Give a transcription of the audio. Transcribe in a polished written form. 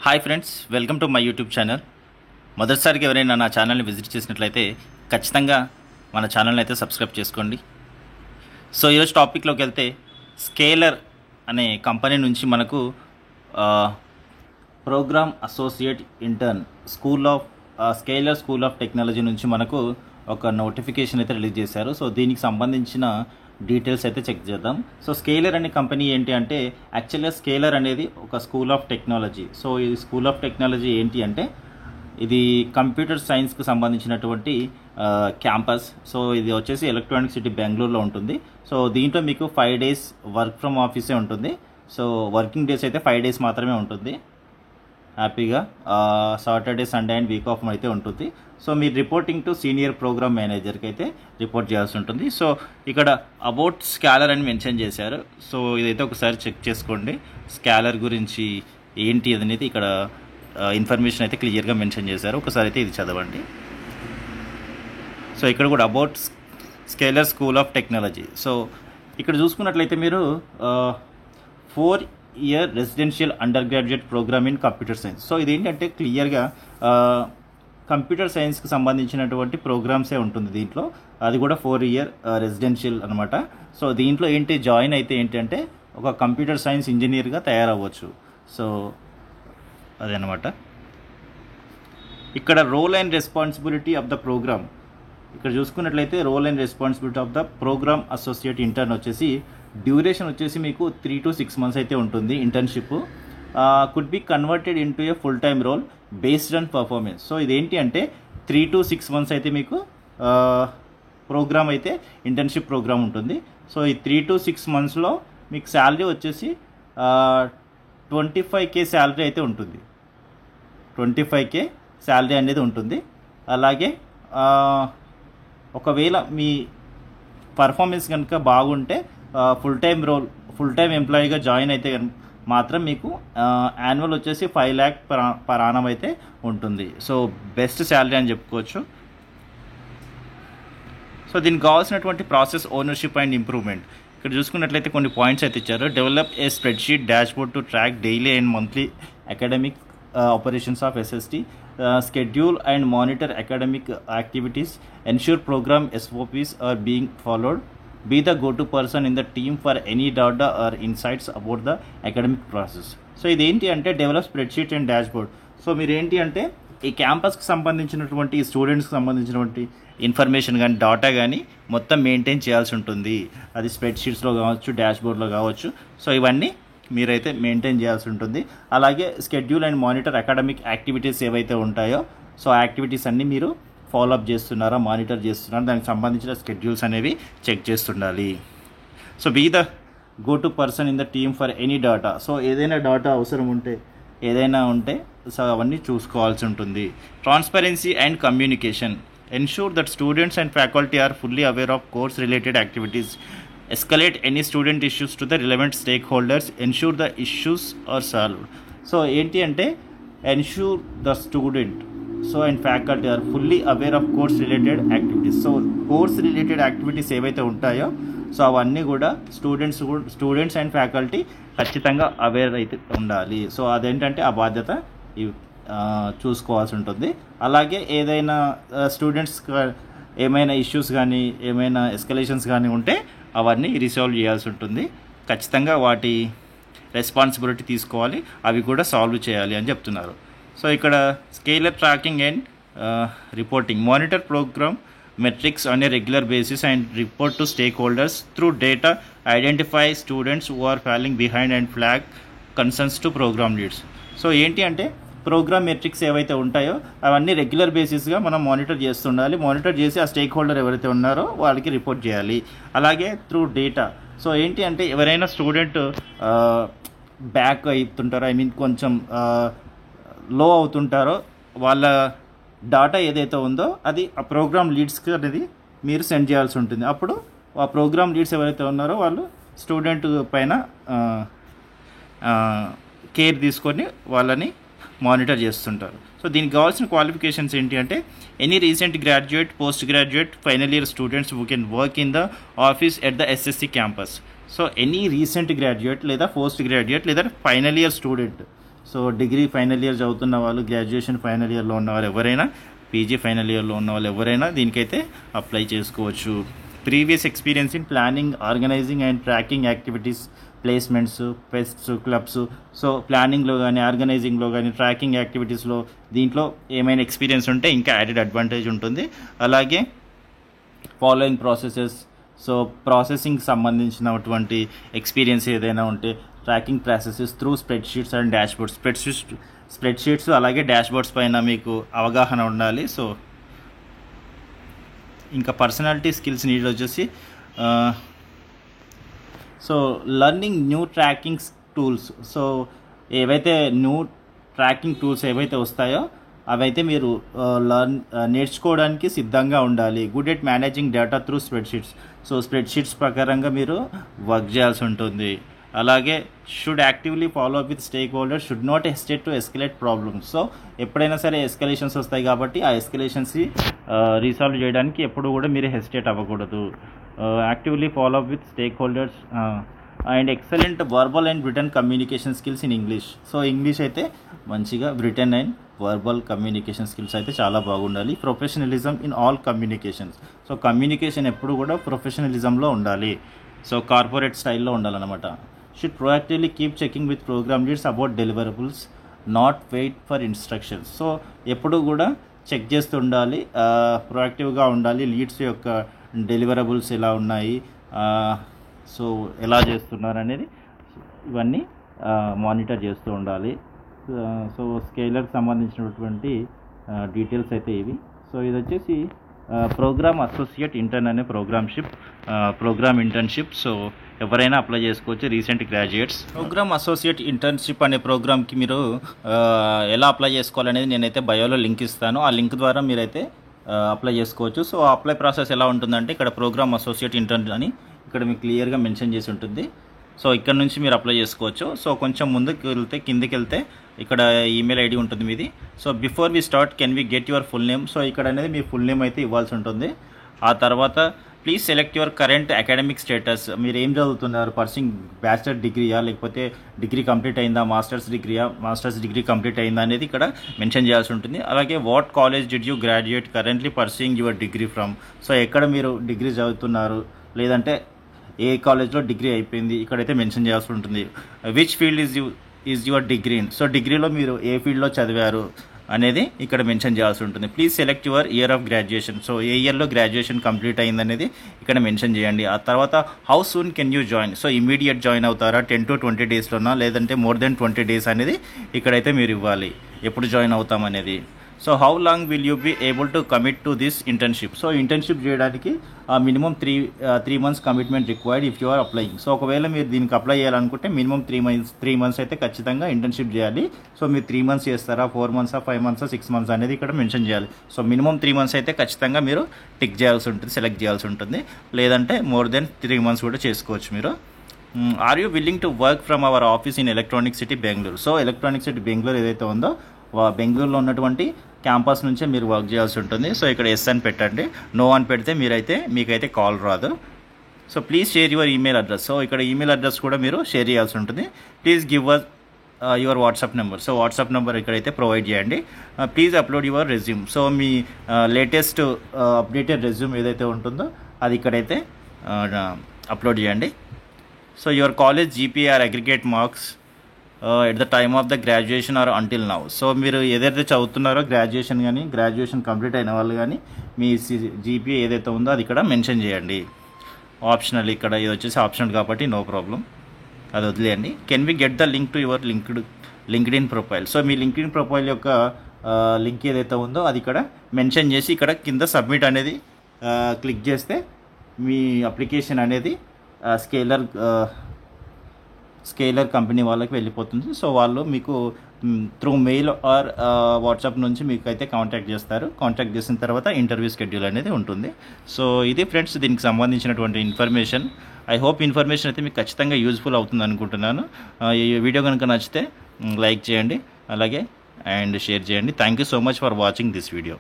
Hi friends, welcome to my YouTube channel. మొదటిసారికి ఎవరైనా నా ఛానల్ని విజిట్ చేసినట్లయితే ఖచ్చితంగా మన ఛానల్ని అయితే సబ్స్క్రైబ్ చేసుకోండి. సో ఈరోజు టాపిక్లోకి వెళ్తే స్కేలర్ అనే కంపెనీ నుంచి మనకు programme associate intern Scaler School of Technology నుంచి మనకు ఒక నోటిఫికేషన్ అయితే రిలీజ్ చేశారు. సో దీనికి సంబంధించిన డీటెయిల్స్ అయితే చెక్ చేద్దాం. సో స్కేలర్ అనే కంపెనీ ఏంటి అంటే, యాక్చువల్గా స్కేలర్ అనేది ఒక స్కూల్ ఆఫ్ టెక్నాలజీ. సో ఈ స్కూల్ ఆఫ్ టెక్నాలజీ ఏంటి అంటే, ఇది కంప్యూటర్ సైన్స్కి సంబంధించినటువంటి క్యాంపస్. సో ఇది వచ్చేసి ఎలక్ట్రానిక్ సిటీ బెంగళూరులో ఉంటుంది. సో దీంట్లో మీకు 5 days వర్క్ ఫ్రమ్ ఆఫీసే ఉంటుంది. సో వర్కింగ్ డేస్ అయితే 5 days మాత్రమే ఉంటుంది. హ్యాపీగా Saturday, Sunday and week off అయితే ఉంటుంది. సో మీరు రిపోర్టింగ్ టు సీనియర్ ప్రోగ్రామ్ మేనేజర్కి అయితే రిపోర్ట్ చేయాల్సి ఉంటుంది. సో ఇక్కడ అబౌట్ స్కాలర్ అని మెన్షన్ చేశారు. సో ఇదైతే ఒకసారి చెక్ చేసుకోండి. స్కాలర్ గురించి ఏంటి అనేది ఇక్కడ ఇన్ఫర్మేషన్ అయితే క్లియర్గా మెన్షన్ చేశారు. ఒకసారి అయితే ఇది చదవండి. సో ఇక్కడ కూడా about Scaler School of Technology. So ఇక్కడ చూసుకున్నట్లయితే మీరు 4-year residential undergraduate programme in computer science. So ఇదేంటంటే క్లియర్గా కంప్యూటర్ సైన్స్కి సంబంధించినటువంటి ప్రోగ్రామ్సే ఉంటుంది దీంట్లో. అది కూడా 4-year రెసిడెన్షియల్ అనమాట. సో దీంట్లో ఏంటి, జాయిన్ అయితే ఏంటంటే ఒక కంప్యూటర్ సైన్స్ ఇంజనీర్గా తయారవ్వచ్చు. సో అదనమాట. ఇక్కడ role and responsibility of the programme, ఇక్కడ చూసుకున్నట్లయితే role and responsibility of the programme associate intern వచ్చేసి డ్యూరేషన్ వచ్చేసి మీకు 3 to 6 months అయితే ఉంటుంది internship. Could be converted into a full time role based on performance. So ఇదేంటి అంటే 3 to 6 months అయితే మీకు ప్రోగ్రామ్ అయితే ఇంటర్న్షిప్ ప్రోగ్రామ్ ఉంటుంది. సో ఈ 3 to 6 monthsలో మీకు శాలరీ వచ్చేసి 25K శాలరీ అయితే ఉంటుంది. 25K శాలరీ అనేది ఉంటుంది. అలాగే ఒకవేళ మీ పర్ఫార్మెన్స్ కనుక బాగుంటే ఫుల్ టైమ్ ఎంప్లాయీగా జాయిన్ అయితే మాత్రం మీకు యాన్యువల్ వచ్చేసి 5 lakh పర్ annum అయితే ఉంటుంది. సో బెస్ట్ శాలరీ అని చెప్పుకోవచ్చు. సో దీనికి కావాల్సినటువంటి ప్రాసెస్, ఓనర్షిప్ అండ్ ఇంప్రూవ్మెంట్. ఇక్కడ చూసుకున్నట్లయితే కొన్ని పాయింట్స్ అయితే ఇచ్చారు. Develop a spreadsheet dashboard to track daily and monthly academic operations of SST, schedule and monitor academic activities, ensure program SOPs are being followed, be the go-to person in the team for any data or insights about the academic process. So ఇదేంటి అంటే develop spreadsheet and dashboard. So మీరు ఏంటి అంటే ఈ క్యాంపస్కి సంబంధించినటువంటి స్టూడెంట్స్కి సంబంధించినటువంటి information కానీ డాటా కానీ మొత్తం మెయింటైన్ చేయాల్సి ఉంటుంది. అది స్ప్రెడ్షీట్స్లో కావచ్చు, డాష్బోర్డ్లో కావచ్చు. సో ఇవన్నీ మీరైతే మెయింటైన్ చేయాల్సి ఉంటుంది. అలాగే schedule and monitor academic activities ఏవైతే ఉంటాయో, సో యాక్టివిటీస్ అన్నీ మీరు ఫాలోఅప్ చేస్తున్నారా, మానిటర్ చేస్తున్నారా, దానికి సంబంధించిన స్కెడ్యూల్స్ అనేవి చెక్ చేస్తుండాలి. So be the go to person in the team for any data. So ఏదైనా డాటా అవసరం ఉంటే, ఏదైనా ఉంటే సో అవన్నీ చూసుకోవాల్సి ఉంటుంది. Transparency and communication. Ensure that students and faculty are fully aware of course related activities. Escalate any student issues to the relevant stakeholders. Ensure the issues are solved. So ఏంటి అంటే ensure the student and faculty are fully aware of course related activities. So course related activities ఏవైతే ఉంటాయో so అవన్నీ కూడా students and faculty ఖచ్చితంగా aware అయితే ఉండాలి. So అదేంటంటే ఆ బాధ్యత చూసుకోవాల్సి ఉంటుంది. అలాగే ఏదైనా స్టూడెంట్స్ ఏమైనా ఇష్యూస్ కానీ, ఏమైనా ఎస్కలేషన్స్ కానీ ఉంటే అవన్నీ రిసాల్వ్ చేయాల్సి ఉంటుంది. ఖచ్చితంగా వాటి రెస్పాన్సిబిలిటీ తీసుకోవాలి, అవి కూడా సాల్వ్ చేయాలి అని చెప్తున్నారు. సో ఇక్కడ Scaler tracking and reporting. Monitor programme metrics on a regular basis and report to stakeholders through data. Identify students who are falling behind and flag concerns to program leads. So ఏంటి అంటే programme metrics ఏవైతే ఉంటాయో అవన్నీ regular బేసిస్గా మనం monitor చేస్తుండాలి. Monitor చేసి ఆ stake holder ఎవరైతే ఉన్నారో వాళ్ళకి రిపోర్ట్ చేయాలి. అలాగే త్రూ డేటా. సో ఏంటి అంటే ఎవరైనా స్టూడెంట్ బ్యాక్ అవుతుంటారో, కొంచెం లో అవుతుంటారో, వాళ్ళ డాటా ఏదైతే ఉందో అది ఆ ప్రోగ్రామ్ లీడ్స్కి అనేది మీరు సెండ్ చేయాల్సి ఉంటుంది. అప్పుడు ఆ ప్రోగ్రామ్ లీడ్స్ ఎవరైతే ఉన్నారో వాళ్ళు స్టూడెంట్ పైన కేర్ తీసుకొని వాళ్ళని మానిటర్ చేస్తుంటారు. సో దీనికి కావాల్సిన క్వాలిఫికేషన్స్ ఏంటి అంటే any recent graduate, post graduate, final year students who can work in the office at the SSC campus. So any recent graduate లేదా పోస్ట్ గ్రాడ్యుయేట్ లేదా final year student so degree final year చదువుతున్న వాళ్ళు, graduation final ఇయర్లో ఉన్న వాళ్ళు ఎవరైనా, PG final ఇయర్లో ఉన్న వాళ్ళు ఎవరైనా దీనికైతే అప్లై చేసుకోవచ్చు. Previous experience in planning, organising and tracking activities, placements, fests, clubs. So ప్లానింగ్లో కానీ, ఆర్గనైజింగ్లో కానీ, ట్రాకింగ్ యాక్టివిటీస్లో దీంట్లో ఏమైనా ఎక్స్పీరియన్స్ ఉంటే ఇంకా యాడెడ్ అడ్వాంటేజ్ ఉంటుంది. అలాగే ఫాలోయింగ్ ప్రాసెసెస్, సో ప్రాసెసింగ్ సంబంధించినటువంటి ఎక్స్పీరియన్స్ ఏదైనా ఉంటే, tracking processes through spreadsheets and dashboards. Spreadsheets అలాగే డాష్బోర్డ్స్ పైన మీకు అవగాహన ఉండాలి. ఇంకా పర్సనాలిటీ స్కిల్స్ నీడ్ వచ్చేసి so learning new tracking tools. So ఏవైతే న్యూ ట్రాకింగ్ టూల్స్ ఏవైతే వస్తాయో అవైతే మీరు నేర్చుకోవడానికి సిద్ధంగా ఉండాలి. Good at managing data through spreadsheets. So spreadsheets ప్రకారంగా మీరు వర్క్ చేయాల్సి ఉంటుంది. అలాగే should actively follow up with stake holders, should not hesitate to escalate problems. So ఎప్పుడైనా సరే ఎస్కలేషన్స్ వస్తాయి కాబట్టి ఆ ఎస్కలేషన్స్ని రీసాల్వ్ చేయడానికి ఎప్పుడు కూడా మీరు హెసిటేట్ అవ్వకూడదు. Actively follow up with stakeholders and excellent verbal and written communication skills in English. So English అయితే మంచిగా written and verbal communication skills అయితే చాలా బాగుండాలి. Professionalism in all communications. So communication ఎప్పుడు కూడా ప్రొఫెషనలిజంలో ఉండాలి. సో కార్పొరేట్ స్టైల్లో ఉండాలన్నమాట. Should proactively keep checking with programme leads about deliverables, not wait for instructions. So ఎప్పుడు కూడా చెక్ చేస్తూ ఉండాలి, ప్రొయాక్టివ్గా ఉండాలి. లీడ్స్ యొక్క డెలివరబుల్స్ ఎలా ఉన్నాయి, సో ఎలా చేస్తున్నారు అనేది ఇవన్నీ మానిటర్ చేస్తూ ఉండాలి. సో స్కేలర్కి సంబంధించినటువంటి డీటెయిల్స్ అయితే ఇవి. సో ఇది వచ్చేసి ప్రోగ్రామ్ అసోసియేట్ ఇంటర్న్ అనే ప్రోగ్రామ్ ఇంటర్న్షిప్. సో ఎవరైనా అప్లై చేసుకోవచ్చు, recent graduates. Programme associate internship అనే ప్రోగ్రామ్కి మీరు ఎలా అప్లై చేసుకోవాలనేది నేనైతే బయోలో లింక్ ఇస్తాను. ఆ లింక్ ద్వారా మీరైతే అప్లై చేసుకోవచ్చు. సో అప్లై ప్రాసెస్ ఎలా ఉంటుందంటే, ఇక్కడ ప్రోగ్రామ్ అసోసియేట్ ఇంటర్న్ అని ఇక్కడ మీకు క్లియర్గా మెన్షన్ చేసి ఉంటుంది. సో ఇక్కడ నుంచి మీరు అప్లై చేసుకోవచ్చు. సో కొంచెం కిందకి వెళ్తే ఇక్కడ ఈమెయిల్ ఐడి ఉంటుంది మీది. So before we start can we get your full name. So ఇక్కడ అనేది మీ ఫుల్ నేమ్ అయితే ఇవ్వాల్సి ఉంటుంది. ఆ తర్వాత please select your current academic status. మీరు ఏం చదువుతున్నారు, పర్సింగ్ బ్యాచిలర్ డిగ్రీయా, లేకపోతే డిగ్రీ కంప్లీట్ అయిందా, మాస్టర్స్ డిగ్రీ కంప్లీట్ అయిందా అనేది ఇక్కడ మెన్షన్ చేయాల్సి ఉంటుంది. అలాగే what college did you graduate currently పర్సింగ్ your degree from. So ఎక్కడ మీరు డిగ్రీ చదువుతున్నారు, లేదంటే ఏ కాలేజ్లో డిగ్రీ అయిపోయింది ఇక్కడైతే మెన్షన్ చేయాల్సి ఉంటుంది. Which field is your degree in. So డిగ్రీలో మీరు ఏ ఫీల్డ్లో చదివారు అనేది ఇక్కడ మెన్షన్ చేయాల్సి ఉంటుంది. Please select your year of graduation. So ఏ ఇయర్లో గ్రాడ్యుయేషన్ కంప్లీట్ అయిందనేది ఇక్కడ మెన్షన్ చేయండి. ఆ తర్వాత how soon can you join. So immediate join అవుతారా, 10 to 20 డేస్లోనా, లేదంటే మోర్ దెన్ 20 డేస్ అనేది ఇక్కడైతే మీరు ఇవ్వాలి, ఎప్పుడు జాయిన్ అవుతాం అనేది. So how long will you be able to commit to this internship. So internship చేయడానికి minimum 3 months commitment required if you are applying. So ఒకవేళ మీరు దీనికి అప్లై చేయాలనుకుంటే మినిమం 3 months అయితే ఖచ్చితంగా ఇంటర్న్షిప్ చేయాలి. సో మీరు 3 months చేస్తారా, 4 months, 5 months, 6 months అనేది ఇక్కడ మెన్షన్ చేయాలి. సో మినిమం 3 months అయితే ఖచ్చితంగా మీరు టిక్ చేయాల్సి ఉంటుంది, సెలెక్ట్ చేయాల్సి ఉంటుంది. లేదంటే మోర్ దెన్ 3 months కూడా చేసుకోవచ్చు మీరు. Are you willing to work from our office in Electronic City Bengaluru. So Electronic City Bengaluru ఏదైతే ఉందో బెంగళూరులో ఉన్నటువంటి క్యాంపస్ నుంచే మీరు వర్క్ చేయాల్సి ఉంటుంది. సో ఇక్కడ ఎస్ అని పెట్టండి, నో అని పెడితే మీకైతే కాల్ రాదు. So please share your email address. So ఇక్కడ ఈమెయిల్ అడ్రస్ కూడా మీరు షేర్ చేయాల్సి ఉంటుంది. Please give us your WhatsApp number. So WhatsApp number ఇక్కడైతే ప్రొవైడ్ చేయండి. Please upload your resume. So మీ లేటెస్ట్ అప్డేటెడ్ రెజ్యూమ్ ఏదైతే ఉంటుందో అది ఇక్కడైతే అప్లోడ్ చేయండి. So your college GPA or aggregate marks at the time of the graduation or until now. So మీరు ఏదైతే చదువుతున్నారో గ్రాడ్యుయేషన్ కంప్లీట్ అయిన వాళ్ళు కానీ మీ జీపీఏ ఏదైతే ఉందో అది ఇక్కడ మెన్షన్ చేయండి. ఆప్షనల్, ఇక్కడ ఇది వచ్చేసి ఆప్షనల్ కాబట్టి నో ప్రాబ్లం, అది వదిలేయండి. Can we get the link to your LinkedIn profile. So మీ లింక్డ్ఇన్ ప్రొఫైల్ యొక్క లింక్ ఏదైతే ఉందో అది ఇక్కడ మెన్షన్ చేసి ఇక్కడ కింద సబ్మిట్ అనేది క్లిక్ చేస్తే మీ అప్లికేషన్ అనేది స్కేలర్ కంపెనీ వాళ్ళకి వెళ్ళిపోతుంది. సో వాళ్ళు మీకు త్రూ మెయిల్ ఆర్ వాట్సాప్ నుంచి మీకు అయితే కాంటాక్ట్ చేస్తారు. కాంటాక్ట్ చేసిన తర్వాత ఇంటర్వ్యూ షెడ్యూల్ అనేది ఉంటుంది. సో ఇది ఫ్రెండ్స్ దీనికి సంబంధించినటువంటి ఇన్ఫర్మేషన్. ఐ హోప్ ఇన్ఫర్మేషన్ అయితే మీకు ఖచ్చితంగా యూజ్ఫుల్ అవుతుంది అనుకుంటున్నాను. ఈ వీడియో కనుక నచ్చితే లైక్ చేయండి, అలాగే అండ్ షేర్ చేయండి. Thank you so much for watching this video.